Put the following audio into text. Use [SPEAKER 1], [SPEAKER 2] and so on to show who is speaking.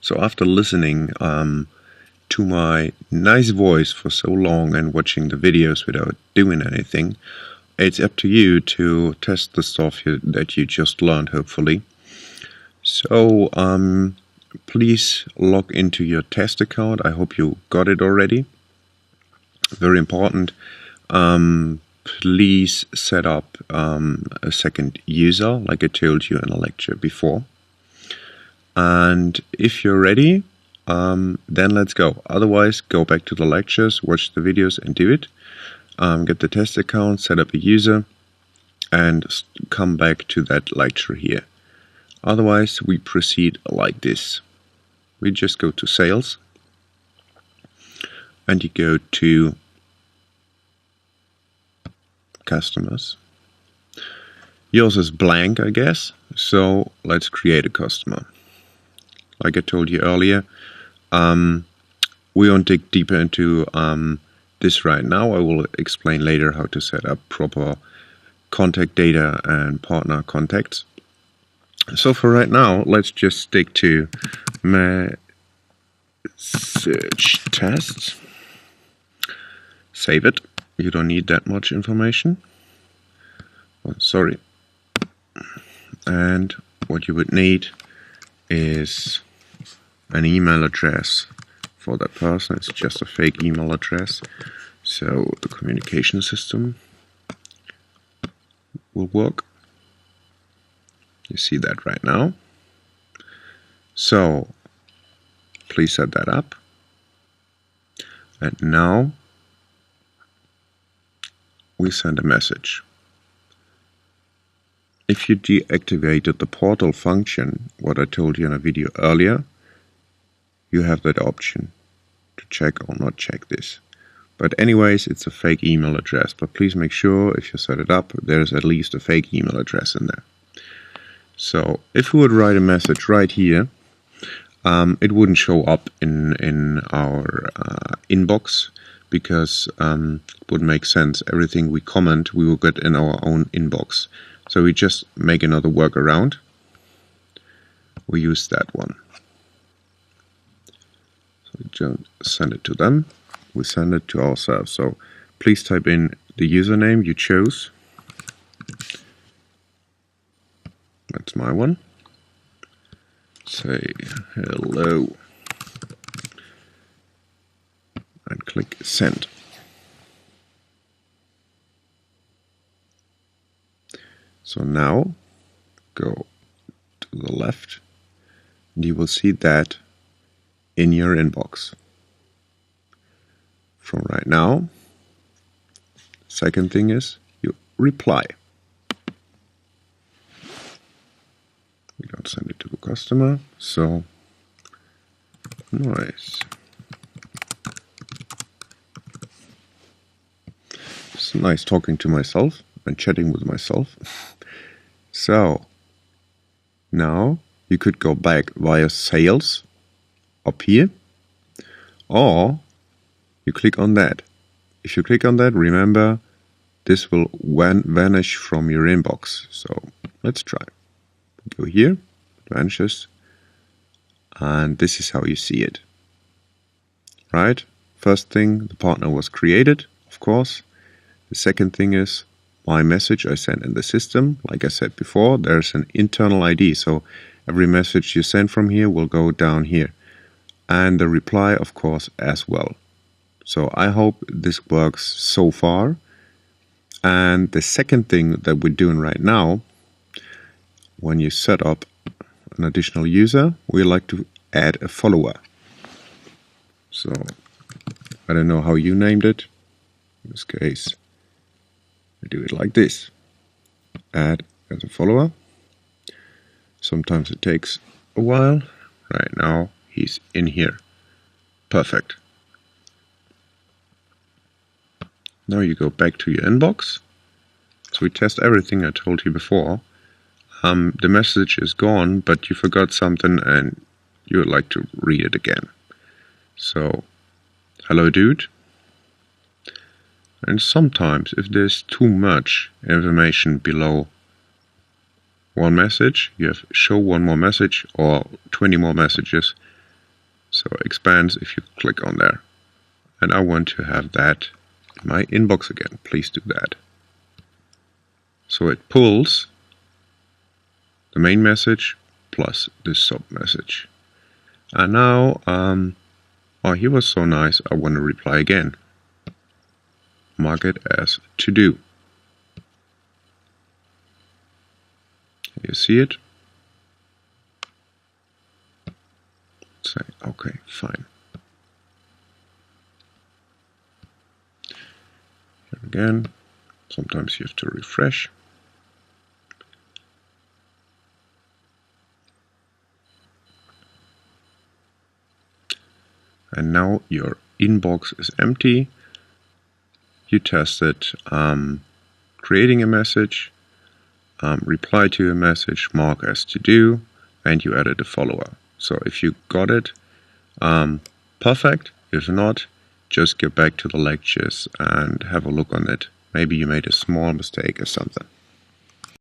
[SPEAKER 1] So after listening to my nice voice for so long and watching the videos without doing anything, it's up to you to test the stuff that you just learned, hopefully. So please log into your test account. I hope you got it already. Very important. Please set up a second user, like I told you in a lecture before. And if you're ready, then let's go. Otherwise, go back to the lectures, watch the videos and do it. Get the test account, set up a user, and come back to that lecture here. Otherwise, we proceed like this. We just go to sales, and you go to customers. Yours is blank, I guess, so let's create a customer. Like I told you earlier, we won't dig deeper into this right now. I will explain later how to set up proper contact data and partner contacts. So for right now, let's just stick to message tests. Save it. You don't need that much information. Oh, sorry. And what you would need is an email address for that person. It's just a fake email address. So the communication system will work. You see that right now. So please set that up. And now we send a message. If you deactivated the portal function, what I told you in a video earlier, you have that option to check or not check this. But anyways, it's a fake email address. But please make sure if you set it up, there's at least a fake email address in there. So if we would write a message right here, it wouldn't show up in our inbox, because it wouldn't make sense. Everything we comment, we will get in our own inbox. So we just make another workaround. We use that one. So we don't send it to them. We send it to ourselves. So please type in the username you chose. That's my one. Say hello. And click send. So now go to the left and you will see that in your inbox. From right now, second thing is you reply. We don't send it to the customer, so nice. It's nice talking to myself and chatting with myself. So now you could go back via sales up here, or you click on that. If you click on that, remember this will vanish from your inbox. So let's try. Go here, it vanishes, and this is how you see it. Right? First thing, the partner was created, of course. The second thing is my message I sent in the system. Like I said before, there's an internal ID, so every message you send from here will go down here. And the reply, of course, as well. So I hope this works so far. And the second thing that we're doing right now, when you set up an additional user, we like to add a follower. So I don't know how you named it. In this case, I do it like this. Add as a follower. Sometimes it takes a while. Right now, he's in here. Perfect. Now you go back to your inbox. So we test everything I told you before. The message is gone, but you forgot something and you would like to read it again. So, hello dude. And sometimes if there's too much information below one message, you have show one more message or 20 more messages, So it expands if you click on there. And I want to have that in my inbox again. Please do that. So it pulls the main message plus the sub message. And now, oh, he was so nice, I want to reply again. Mark it as to do. You see it? Say, okay, fine. Here again, sometimes you have to refresh. And now your inbox is empty. You tested creating a message, reply to a message, mark as to do, and you added a follower. So if you got it, perfect. If not, just go back to the lectures and have a look on it. Maybe you made a small mistake or something.